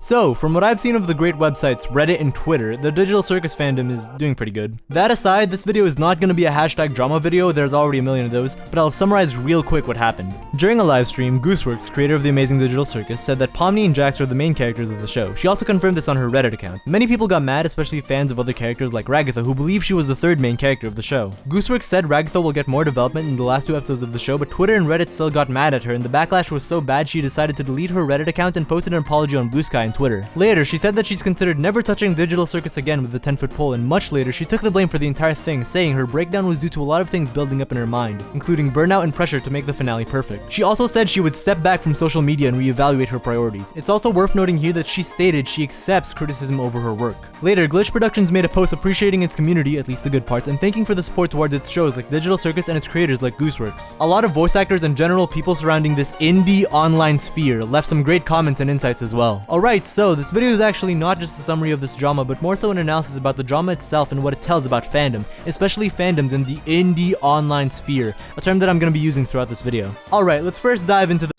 So, from what I've seen of the great websites Reddit and Twitter, the Digital Circus fandom is doing pretty good. That aside, this video is not going to be a hashtag drama video, there's already a million of those, but I'll summarize real quick what happened. During a live stream, Gooseworx, creator of the Amazing Digital Circus, said that Pomni and Jax are the main characters of the show. She also confirmed this on her Reddit account. Many people got mad, especially fans of other characters like Ragatha, who believe she was the third main character of the show. Gooseworx said Ragatha will get more development in the last 2 episodes of the show, but Twitter and Reddit still got mad at her, and the backlash was so bad she decided to delete her Reddit account and posted an apology on Blue Sky and Twitter. Later, she said that she's considered never touching Digital Circus again with the 10-foot pole, and much later, she took the blame for the entire thing, saying her breakdown was due to a lot of things building up in her mind, including burnout and pressure to make the finale perfect. She also said she would step back from social media and reevaluate her priorities. It's also worth noting here that she stated she accepts criticism over her work. Later, Glitch Productions made a post appreciating its community, at least the good parts, and thanking for the support towards its shows like Digital Circus and its creators like Gooseworx. A lot of voice actors and general people surrounding this indie online sphere left some great comments and insights as well. Alright, so this video is actually not just a summary of this drama, but more so an analysis about the drama itself and what it tells about fandom, especially fandoms in the indie online sphere, a term that I'm going to be using throughout this video. Alright, let's first dive into the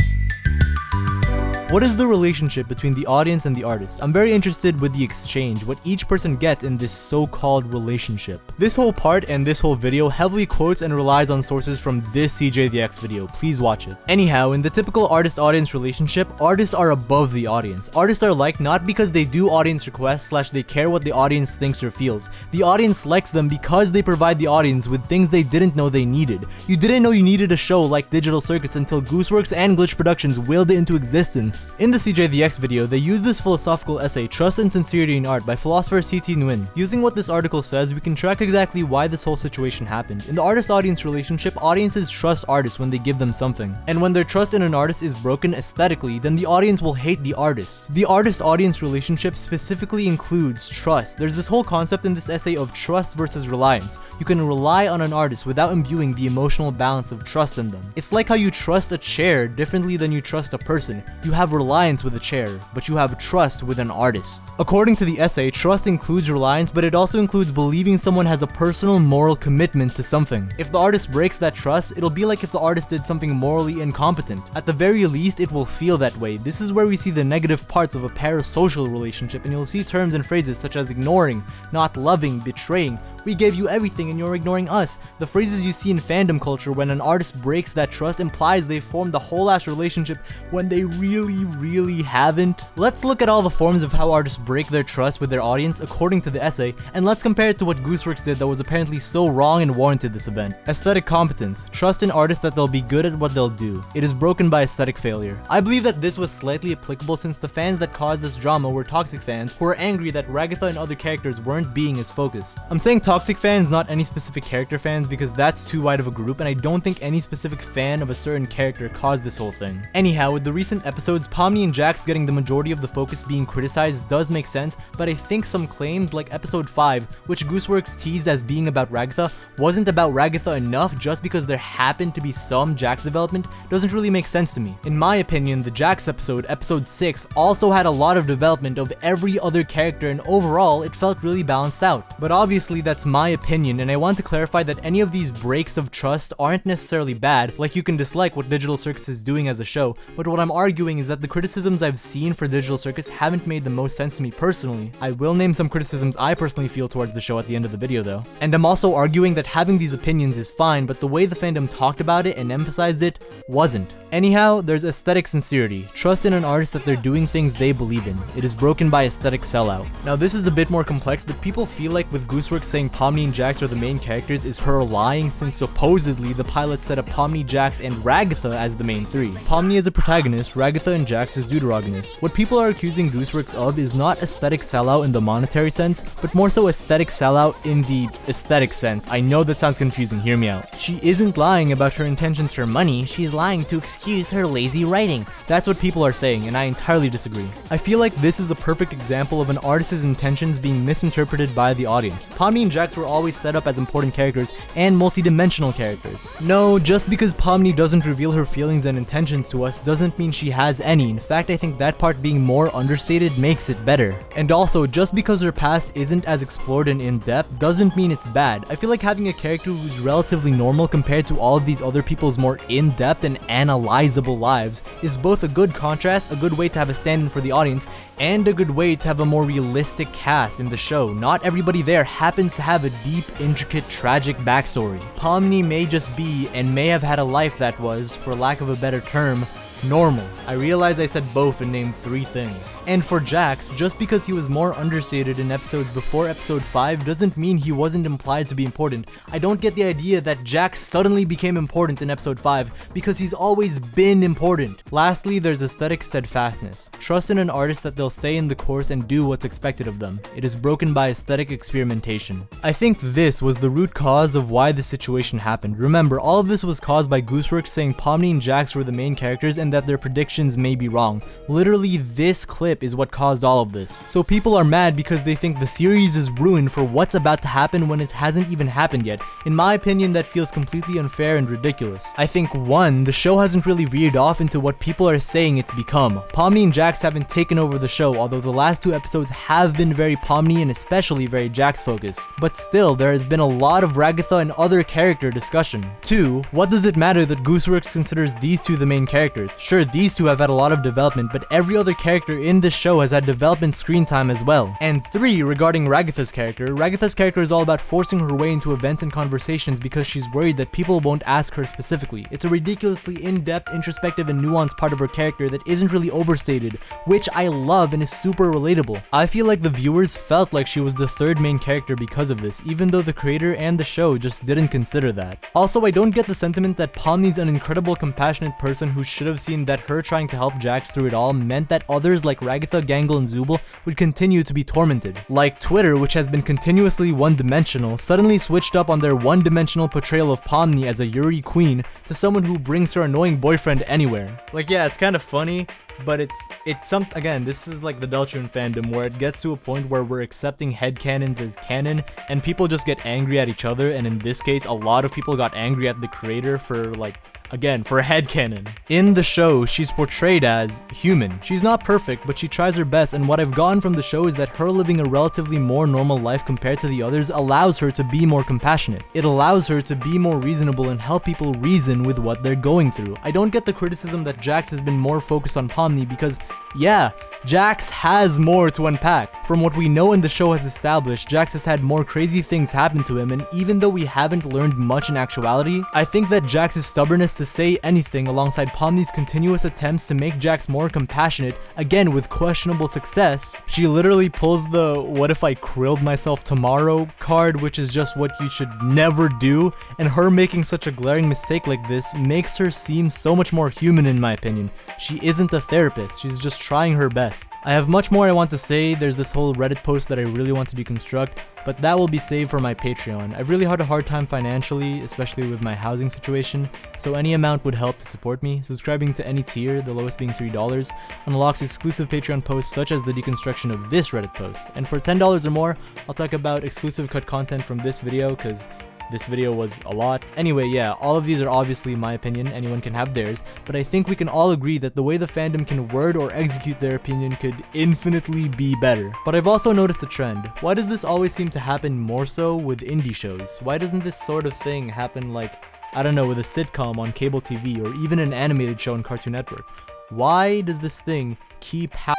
what is the relationship between the audience and the artist? I'm very interested with the exchange, what each person gets in this so-called relationship. This whole part and this whole video heavily quotes and relies on sources from this CJ the X video, please watch it. Anyhow, in the typical artist-audience relationship, artists are above the audience. Artists are liked not because they do audience requests / they care what the audience thinks or feels. The audience likes them because they provide the audience with things they didn't know they needed. You didn't know you needed a show like Digital Circus until Gooseworx and Glitch Productions willed it into existence. In the CJ the X video, they use this philosophical essay, Trust and Sincerity in Art, by philosopher C.T. Nguyen. Using what this article says, we can track exactly why this whole situation happened. In the artist-audience relationship, audiences trust artists when they give them something. And when their trust in an artist is broken aesthetically, then the audience will hate the artist. The artist-audience relationship specifically includes trust. There's this whole concept in this essay of trust versus reliance. You can rely on an artist without imbuing the emotional balance of trust in them. It's like how you trust a chair differently than you trust a person. You have reliance with a chair, but you have trust with an artist. According to the essay, trust includes reliance, but it also includes believing someone has a personal moral commitment to something. If the artist breaks that trust, it'll be like if the artist did something morally incompetent. At the very least, it will feel that way. This is where we see the negative parts of a parasocial relationship, and you'll see terms and phrases such as ignoring, not loving, betraying. We gave you everything and you're ignoring us. The phrases you see in fandom culture when an artist breaks that trust implies they formed the whole ass relationship when they really haven't. Let's look at all the forms of how artists break their trust with their audience according to the essay, and let's compare it to what Gooseworx did that was apparently so wrong and warranted this event. Aesthetic competence. Trust in artists that they'll be good at what they'll do. It is broken by aesthetic failure. I believe that this was slightly applicable since the fans that caused this drama were toxic fans who were angry that Ragatha and other characters weren't being as focused. I'm saying toxic fans, not any specific character fans, because that's too wide of a group and I don't think any specific fan of a certain character caused this whole thing. Anyhow, with the recent episodes, Pomni and Jax getting the majority of the focus being criticized does make sense, but I think some claims like episode 5, which Gooseworx teased as being about Ragatha, wasn't about Ragatha enough just because there happened to be some Jax development doesn't really make sense to me. In my opinion, the Jax episode, episode 6, also had a lot of development of every other character and overall it felt really balanced out. But obviously that's my opinion, and I want to clarify that any of these breaks of trust aren't necessarily bad, like you can dislike what Digital Circus is doing as a show, but what I'm arguing is that the criticisms I've seen for Digital Circus haven't made the most sense to me personally. I will name some criticisms I personally feel towards the show at the end of the video though. And I'm also arguing that having these opinions is fine, but the way the fandom talked about it and emphasized it wasn't. Anyhow, there's aesthetic sincerity. Trust in an artist that they're doing things they believe in. It is broken by aesthetic sellout. Now this is a bit more complex, but people feel like with Gooseworx saying Pomni and Jax are the main characters is her lying, since supposedly the pilot set up Pomni, Jax, and Ragatha as the main three. Pomni is a protagonist, Ragatha and Jax is deuteragonist. What people are accusing Gooseworx of is not aesthetic sellout in the monetary sense, but more so aesthetic sellout in the aesthetic sense. I know that sounds confusing, hear me out. She isn't lying about her intentions for money, she's lying to excuse her lazy writing. That's what people are saying, and I entirely disagree. I feel like this is a perfect example of an artist's intentions being misinterpreted by the audience. Pomni and Jax were always set up as important characters and multi-dimensional characters. No, just because Pomni doesn't reveal her feelings and intentions to us doesn't mean she has any. In fact, I think that part being more understated makes it better. And also, just because her past isn't as explored and in-depth doesn't mean it's bad. I feel like having a character who's relatively normal compared to all of these other people's more in-depth and analyzable lives is both a good contrast, a good way to have a stand-in for the audience, and a good way to have a more realistic cast in the show. Not everybody there happens to have a deep, intricate, tragic backstory. Pomni may just be, and may have had a life that was, for lack of a better term, normal. I realize I said both and named 3 things. And for Jax, just because he was more understated in episodes before episode 5 doesn't mean he wasn't implied to be important. I don't get the idea that Jax suddenly became important in episode 5 because he's always been important. Lastly, there's aesthetic steadfastness. Trust in an artist that they'll stay in the course and do what's expected of them. It is broken by aesthetic experimentation. I think this was the root cause of why the situation happened. Remember, all of this was caused by Gooseworx saying Pomni and Jax were the main characters and that their predictions may be wrong. Literally, this clip is what caused all of this. So people are mad because they think the series is ruined for what's about to happen when it hasn't even happened yet. In my opinion, that feels completely unfair and ridiculous. I think 1, the show hasn't really veered off into what people are saying it's become. Pomni and Jax haven't taken over the show, although the last 2 episodes have been very Pomni and especially very Jax focused. But still, there has been a lot of Ragatha and other character discussion. 2, what does it matter that Gooseworx considers these 2 the main characters? Sure, these 2 have had a lot of development, but every other character in this show has had development screen time as well. And 3, regarding Ragatha's character is all about forcing her way into events and conversations because she's worried that people won't ask her specifically. It's a ridiculously in-depth, introspective, and nuanced part of her character that isn't really overstated, which I love and is super relatable. I feel like the viewers felt like she was the 3rd main character because of this, even though the creator and the show just didn't consider that. Also, I don't get the sentiment that Pomni's an incredible, compassionate person who should have seen that her trying to help Jax through it all meant that others like Ragatha, Gangle, and Zooble would continue to be tormented. Like Twitter, which has been continuously one-dimensional, suddenly switched up on their one-dimensional portrayal of Pomni as a Yuri queen to someone who brings her annoying boyfriend anywhere. Like, yeah, it's kind of funny, but again, this is like the Deltron fandom where it gets to a point where we're accepting headcanons as canon and people just get angry at each other, and in this case, a lot of people got angry at the creator for for a headcanon. In the show, she's portrayed as human. She's not perfect, but she tries her best, and what I've gotten from the show is that her living a relatively more normal life compared to the others allows her to be more compassionate. It allows her to be more reasonable and help people reason with what they're going through. I don't get the criticism that Jax has been more focused on Pomni because, yeah, Jax has more to unpack. From what we know and the show has established, Jax has had more crazy things happen to him, and even though we haven't learned much in actuality, I think that Jax's stubbornness to say anything alongside Pomni's continuous attempts to make Jax more compassionate, again with questionable success. She literally pulls the "what if I krilled myself tomorrow" card, which is just what you should never do, and her making such a glaring mistake like this makes her seem so much more human in my opinion. She isn't a therapist, she's just trying her best. I have much more I want to say. There's this whole Reddit post that I really want to deconstruct, but that will be saved for my Patreon. I've really had a hard time financially, especially with my housing situation, so any amount would help to support me. Subscribing to any tier, the lowest being $3, unlocks exclusive Patreon posts such as the deconstruction of this Reddit post. And for $10 or more, I'll talk about exclusive cut content from this video, because this video was a lot. Anyway, yeah, all of these are obviously my opinion, anyone can have theirs, but I think we can all agree that the way the fandom can word or execute their opinion could infinitely be better. But I've also noticed a trend. Why does this always seem to happen more so with indie shows? Why doesn't this sort of thing happen like, I don't know, with a sitcom on cable TV or even an animated show on Cartoon Network? Why does this thing keep happening?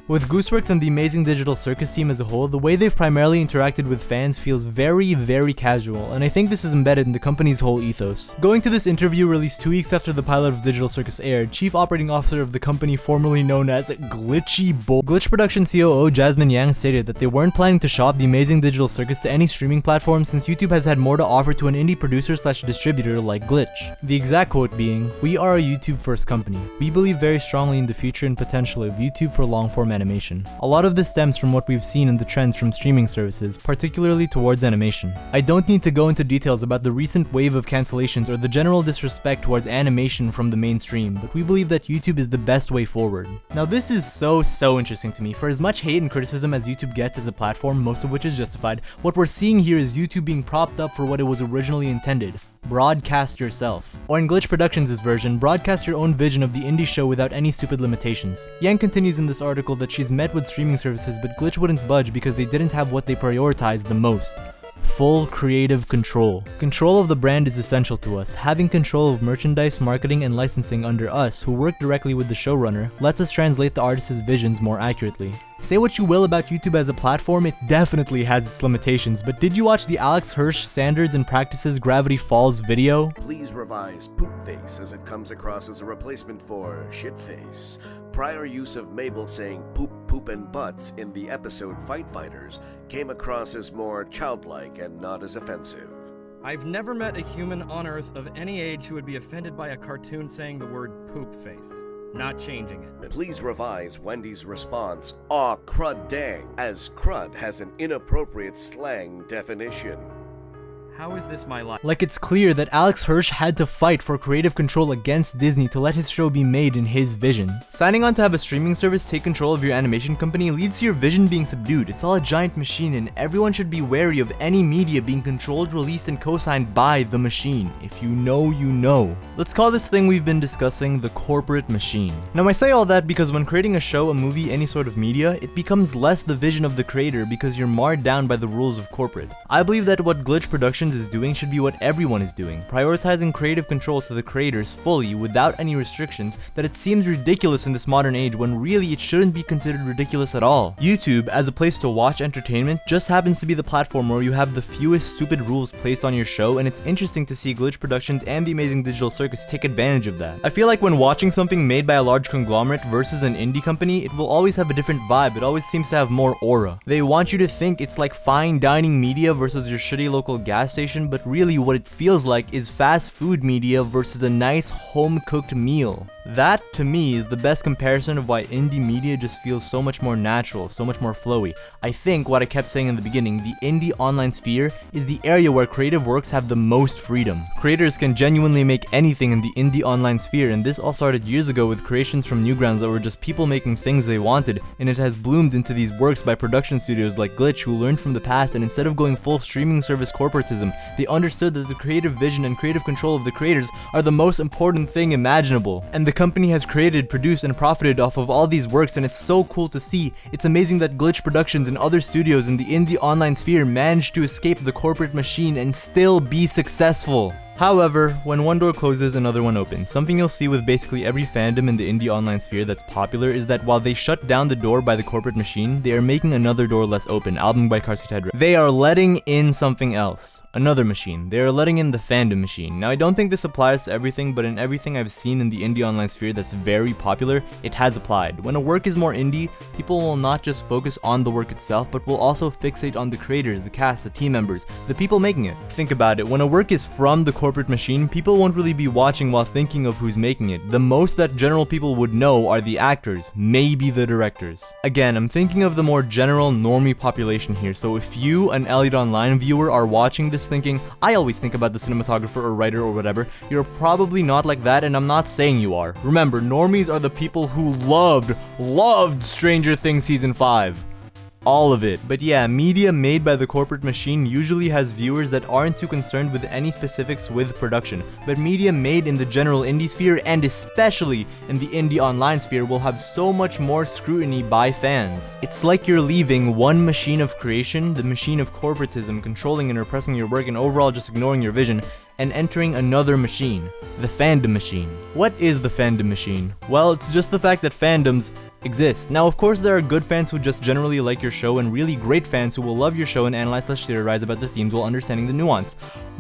With Gooseworx and the Amazing Digital Circus team as a whole, the way they've primarily interacted with fans feels very, very casual, and I think this is embedded in the company's whole ethos. Going to this interview released 2 weeks after the pilot of Digital Circus aired, Chief Operating Officer of the company formerly known as Glitch Production COO Jasmine Yang stated that they weren't planning to shop the Amazing Digital Circus to any streaming platform since YouTube has had more to offer to an indie producer / distributor like Glitch. The exact quote being, "We are a YouTube first company. We believe very strongly in the future and potential of YouTube for long-form animation." A lot of this stems from what we've seen in the trends from streaming services, particularly towards animation. I don't need to go into details about the recent wave of cancellations or the general disrespect towards animation from the mainstream, but we believe that YouTube is the best way forward. Now this is so interesting to me. For as much hate and criticism as YouTube gets as a platform, most of which is justified, what we're seeing here is YouTube being propped up for what it was originally intended. broadcast yourself. Or in Glitch Productions' version, broadcast your own vision of the indie show without any stupid limitations. Yang continues in this article that she's met with streaming services but Glitch wouldn't budge because they didn't have what they prioritized the most. Full creative control. Control of the brand is essential to us. Having control of merchandise, marketing, and licensing under us, who work directly with the showrunner, lets us translate the artist's visions more accurately. Say what you will about YouTube as a platform, it definitely has its limitations, but did you watch the Alex Hirsch Standards and Practices Gravity Falls video? Please revise poop face as it comes across as a replacement for shit face. Prior use of Mabel saying poop, poop, and butts in the episode Fight Fighters came across as more childlike and not as offensive. I've never met a human on Earth of any age who would be offended by a cartoon saying the word poop face. Not changing it. Please revise Wendy's response, "Aw, crud dang," as crud has an inappropriate slang definition. How is this my life? Like, it's clear that Alex Hirsch had to fight for creative control against Disney to let his show be made in his vision. Signing on to have a streaming service take control of your animation company leads to your vision being subdued. It's all a giant machine, and everyone should be wary of any media being controlled, released, and co-signed by the machine. If you know, you know. Let's call this thing we've been discussing the corporate machine. Now, I say all that because when creating a show, a movie, any sort of media, it becomes less the vision of the creator because you're marred down by the rules of corporate. I believe that what Glitch Productions is doing should be what everyone is doing, prioritizing creative control to the creators fully without any restrictions. That it seems ridiculous in this modern age when really it shouldn't be considered ridiculous at all. YouTube, as a place to watch entertainment, just happens to be the platform where you have the fewest stupid rules placed on your show, and it's interesting to see Glitch Productions and the Amazing Digital Circus take advantage of that. I feel like when watching something made by a large conglomerate versus an indie company, it will always have a different vibe. It always seems to have more aura. They want you to think it's like fine dining media versus your shitty local gas station, but really what it feels like is fast food media versus a nice home-cooked meal. That, to me, is the best comparison of why indie media just feels so much more natural, so much more flowy. I think what I kept saying in the beginning, the indie online sphere is the area where creative works have the most freedom. Creators can genuinely make anything in the indie online sphere, and this all started years ago with creations from Newgrounds that were just people making things they wanted, and it has bloomed into these works by production studios like Glitch, who learned from the past, and instead of going full streaming service corporatism, they understood that the creative vision and creative control of the creators are the most important thing imaginable. And the company has created, produced, and profited off of all these works, and it's so cool to see. It's amazing that Glitch Productions and other studios in the indie online sphere managed to escape the corporate machine and still be successful. However, when one door closes, another one opens. Something you'll see with basically every fandom in the indie online sphere that's popular is that while they shut down the door by the corporate machine, they are making another door less open. Album by Carcitedra. They are letting in something else. Another machine. They are letting in the fandom machine. Now, I don't think this applies to everything, but in everything I've seen in the indie online sphere that's very popular, it has applied. When a work is more indie, people will not just focus on the work itself, but will also fixate on the creators, the cast, the team members, the people making it. Think about it. When a work is from the corporate machine, people won't really be watching while thinking of who's making it. The most that general people would know are the actors, maybe the directors. Again, I'm thinking of the more general normie population here, so if you, an Elliot Online viewer, are watching this thinking, I always think about the cinematographer or writer or whatever, you're probably not like that, and I'm not saying you are. Remember, normies are the people who loved Stranger Things Season 5. All of it. But yeah, media made by the corporate machine usually has viewers that aren't too concerned with any specifics with production, but media made in the general indie sphere, and especially in the indie online sphere, will have so much more scrutiny by fans. It's like you're leaving one machine of creation, the machine of corporatism, controlling and repressing your work and overall just ignoring your vision, and entering another machine, the fandom machine. What is the fandom machine? Well, it's just the fact that fandoms exist. Now, of course, there are good fans who just generally like your show, and really great fans who will love your show and analyze/theorize about the themes while understanding the nuance.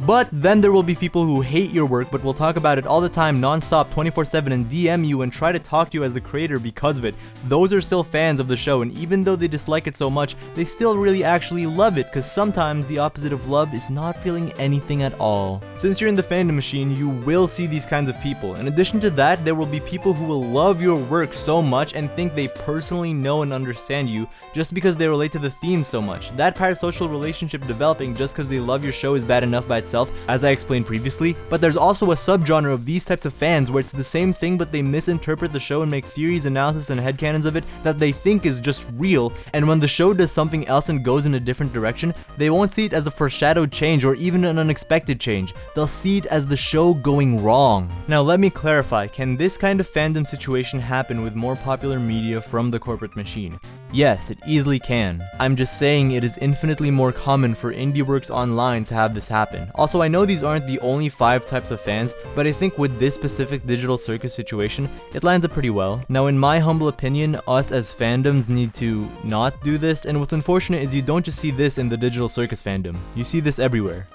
But then there will be people who hate your work but will talk about it all the time, non-stop, 24/7, and DM you and try to talk to you as a creator because of it. Those are still fans of the show, and even though they dislike it so much, they still really actually love it, because sometimes the opposite of love is not feeling anything at all. Since you're in the fandom machine, you will see these kinds of people. In addition to that, there will be people who will love your work so much and think they personally know and understand you just because they relate to the theme so much. That parasocial relationship developing just because they love your show is bad enough by itself, as I explained previously, but there's also a subgenre of these types of fans where it's the same thing but they misinterpret the show and make theories, analysis, and headcanons of it that they think is just real, and when the show does something else and goes in a different direction, they won't see it as a foreshadowed change or even an unexpected change. they'll see it as the show going wrong. Now let me clarify, can this kind of fandom situation happen with more popular media from the corporate machine? Yes, it easily can. I'm just saying it is infinitely more common for indie works online to have this happen. Also, I know these aren't the only 5 types of fans, but I think with this specific Digital Circus situation, it lines up pretty well. Now, in my humble opinion, us as fandoms need to not do this, and what's unfortunate is you don't just see this in the Digital Circus fandom. You see this everywhere.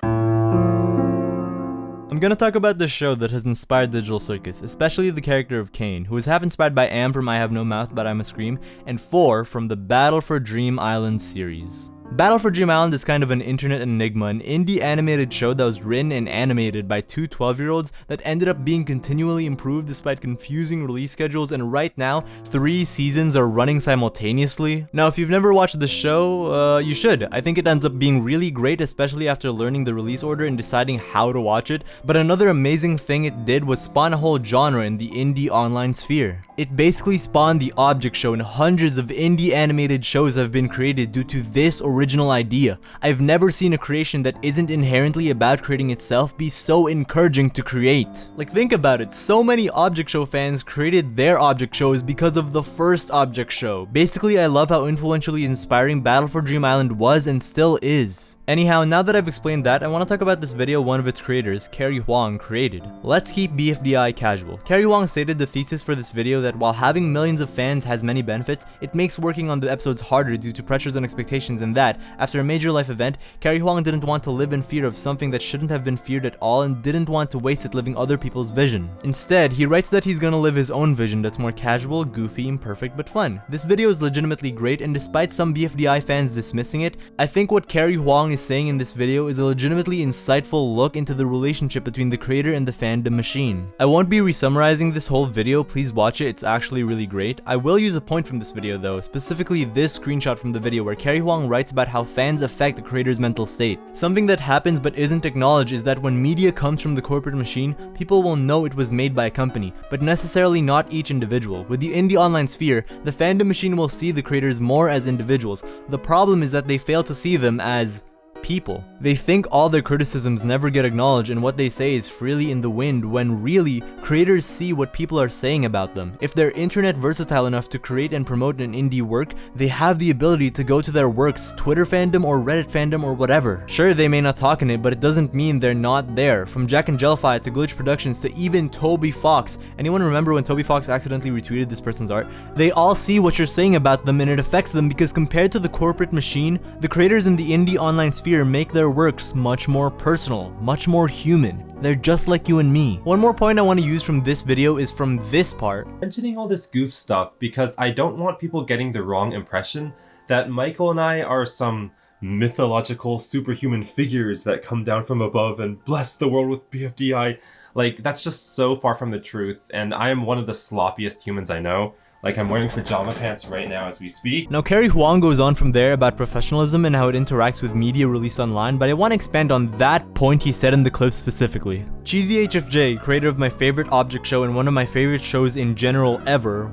I'm gonna talk about the show that has inspired Digital Circus, especially the character of Caine, who is half inspired by Am from I Have No Mouth But I Must Scream, and 4 from the Battle for Dream Island series. Battle for Dream Island is kind of an internet enigma, an indie animated show that was written and animated by 2 12-year-olds that ended up being continually improved despite confusing release schedules, and right now, 3 seasons are running simultaneously. Now, if you've never watched the show, you should. I think it ends up being really great, especially after learning the release order and deciding how to watch it, but another amazing thing it did was spawn a whole genre in the indie online sphere. It basically spawned the object show, and hundreds of indie animated shows have been created due to this original idea. I've never seen a creation that isn't inherently about creating itself be so encouraging to create. Like, think about it, so many object show fans created their object shows because of the first object show. Basically, I love how influentially inspiring Battle for Dream Island was and still is. Anyhow, now that I've explained that, I want to talk about this video one of its creators, Carrie Huang, created. Let's keep BFDI casual. Carrie Huang stated the thesis for this video that while having millions of fans has many benefits, it makes working on the episodes harder due to pressures and expectations, and that, after a major life event, Carrie Huang didn't want to live in fear of something that shouldn't have been feared at all and didn't want to waste it living other people's vision. Instead, he writes that he's gonna live his own vision that's more casual, goofy, imperfect, but fun. This video is legitimately great, and despite some BFDI fans dismissing it, I think what Carrie Huang is saying in this video is a legitimately insightful look into the relationship between the creator and the fandom machine. I won't be re-summarizing this whole video, please watch it, it's actually really great. I will use a point from this video though, specifically this screenshot from the video where Carrie Huang writes about how fans affect the creator's mental state. Something that happens but isn't acknowledged is that when media comes from the corporate machine, people will know it was made by a company, but necessarily not each individual. With the indie online sphere, the fandom machine will see the creators more as individuals. The problem is that they fail to see them as people. They think all their criticisms never get acknowledged and what they say is freely in the wind, when really, creators see what people are saying about them. If they're internet versatile enough to create and promote an indie work, they have the ability to go to their work's Twitter fandom or Reddit fandom or whatever. Sure, they may not talk in it, but it doesn't mean they're not there. From Jack and Jellifi to Glitch Productions to even Toby Fox. Anyone remember when Toby Fox accidentally retweeted this person's art? They all see what you're saying about them and it affects them because compared to the corporate machine, the creators in the indie online sphere make their works much more personal, much more human. They're just like you and me. One more point I want to use from this video is from this part. Mentioning all this goof stuff because I don't want people getting the wrong impression that Michael and I are some mythological superhuman figures that come down from above and bless the world with BFDI. Like, that's just so far from the truth, and I am one of the sloppiest humans I know. Like, I'm wearing pajama pants right now as we speak. Now, Carrie Huang goes on from there about professionalism and how it interacts with media released online, but I want to expand on that point he said in the clip specifically. Cheesy HFJ, creator of my favorite object show and one of my favorite shows in general ever,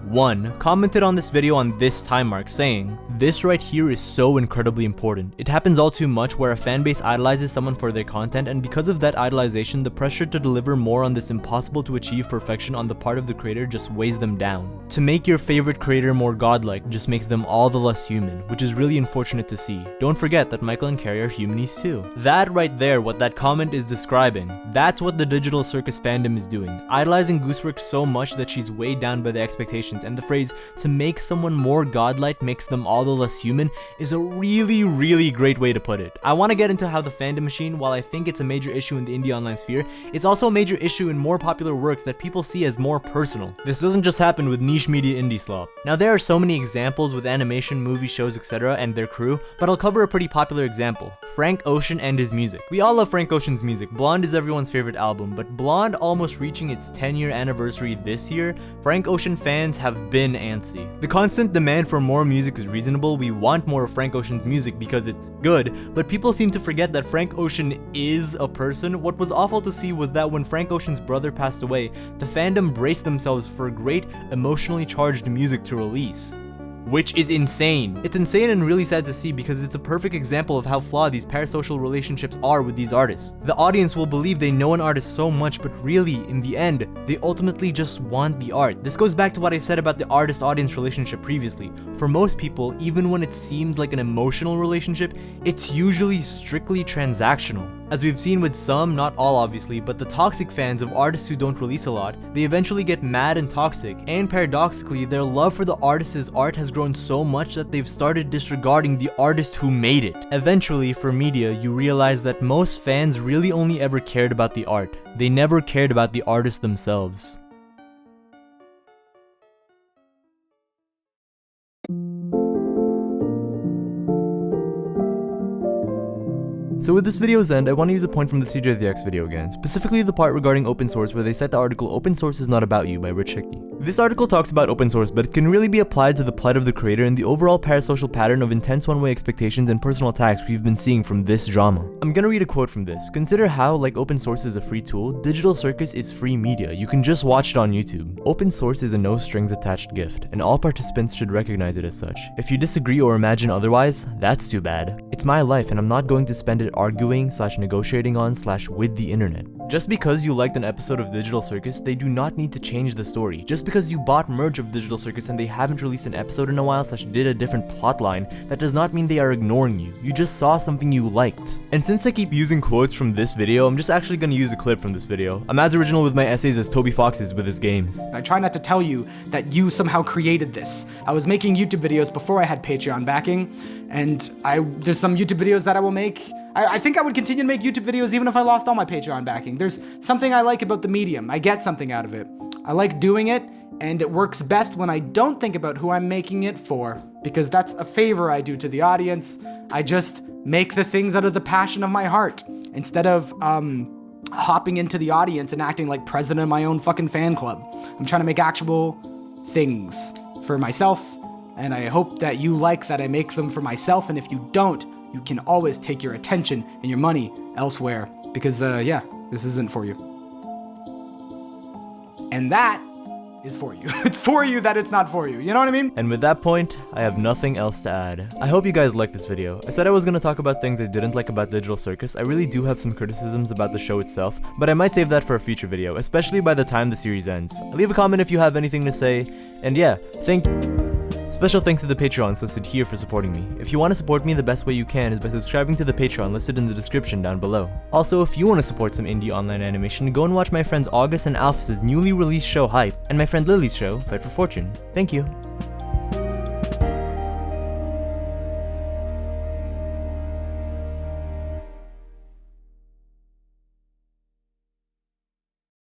commented on this video on this time mark saying, "This right here is so incredibly important. It happens all too much where a fanbase idolizes someone for their content, and because of that idolization, the pressure to deliver more on this impossible to achieve perfection on the part of the creator just weighs them down. To make your favorite creator more godlike just makes them all the less human, which is really unfortunate to see. Don't forget that Michael and Carrie are humanies too." That right there, what that comment is describing, that's what the Digital Circus fandom is doing, idolizing Gooseworx so much that she's weighed down by the expectations, and the phrase, "to make someone more godlike makes them all the less human," is a really great way to put it. I want to get into how the fandom machine, while I think it's a major issue in the indie online sphere, it's also a major issue in more popular works that people see as more personal. This doesn't just happen with niche media indie slop. Now, there are so many examples with animation, movie shows, etc. and their crew, but I'll cover a pretty popular example, Frank Ocean and his music. We all love Frank Ocean's music. Blonde is everyone's favorite album, but Blonde almost reaching its 10-year anniversary this year, Frank Ocean fans have been antsy. The constant demand for more music is reasonable. We want more of Frank Ocean's music because it's good, but people seem to forget that Frank Ocean is a person. What was awful to see was that when Frank Ocean's brother passed away, the fandom braced themselves for great emotionally charged music to release. which is insane. It's insane and really sad to see because it's a perfect example of how flawed these parasocial relationships are with these artists. The audience will believe they know an artist so much, but really, in the end, they ultimately just want the art. This goes back to what I said about the artist-audience relationship previously. For most people, even when it seems like an emotional relationship, it's usually strictly transactional. As we've seen with some, not all obviously, but the toxic fans of artists who don't release a lot, they eventually get mad and toxic, and paradoxically, their love for the artist's art has grown so much that they've started disregarding the artist who made it. Eventually, for media, you realize that most fans really only ever cared about the art. They never cared about the artists themselves. So with this video's end, I want to use a point from the CJTheX video again, specifically the part regarding open source where they cite the article "Open Source is Not About You" by Rich Hickey. This article talks about open source, but it can really be applied to the plight of the creator and the overall parasocial pattern of intense one-way expectations and personal attacks we've been seeing from this drama. I'm gonna read a quote from this. Consider how, like open source is a free tool, Digital Circus is free media. You can just watch it on YouTube. Open source is a no-strings-attached gift, and all participants should recognize it as such. If you disagree or imagine otherwise, that's too bad. It's my life, and I'm not going to spend it arguing / negotiating on / with the internet. Just because you liked an episode of Digital Circus, they do not need to change the story. Just because you bought merch of Digital Circus and they haven't released an episode in a while / did a different plotline, that does not mean they are ignoring you. You just saw something you liked. And since I keep using quotes from this video, I'm just actually gonna use a clip from this video. I'm as original with my essays as Toby Fox is with his games. I try not to tell you that you somehow created this. I was making YouTube videos before I had Patreon backing, and there's some YouTube videos that I will make. I think I would continue to make YouTube videos even if I lost all my Patreon backing. There's something I like about the medium. I get something out of it. I like doing it, and it works best when I don't think about who I'm making it for, because that's a favor I do to the audience. I just make the things out of the passion of my heart, instead of hopping into the audience and acting like president of my own fucking fan club. I'm trying to make actual things for myself, and I hope that you like that I make them for myself, and if you don't, you can always take your attention and your money elsewhere, because yeah, this isn't for you. And that is for you. It's for you that it's not for you. You know what I mean? And with that point, I have nothing else to add. I hope you guys liked this video. I said I was going to talk about things I didn't like about Digital Circus. I really do have some criticisms about the show itself, but I might save that for a future video, especially by the time the series ends. Leave a comment if you have anything to say, and yeah, Special thanks to the Patreons listed here for supporting me. If you want to support me, the best way you can is by subscribing to the Patreon listed in the description down below. Also, if you want to support some indie online animation, go and watch my friends August and Alphys' newly released show Hype, and my friend Lily's show, Fight for Fortune. Thank you.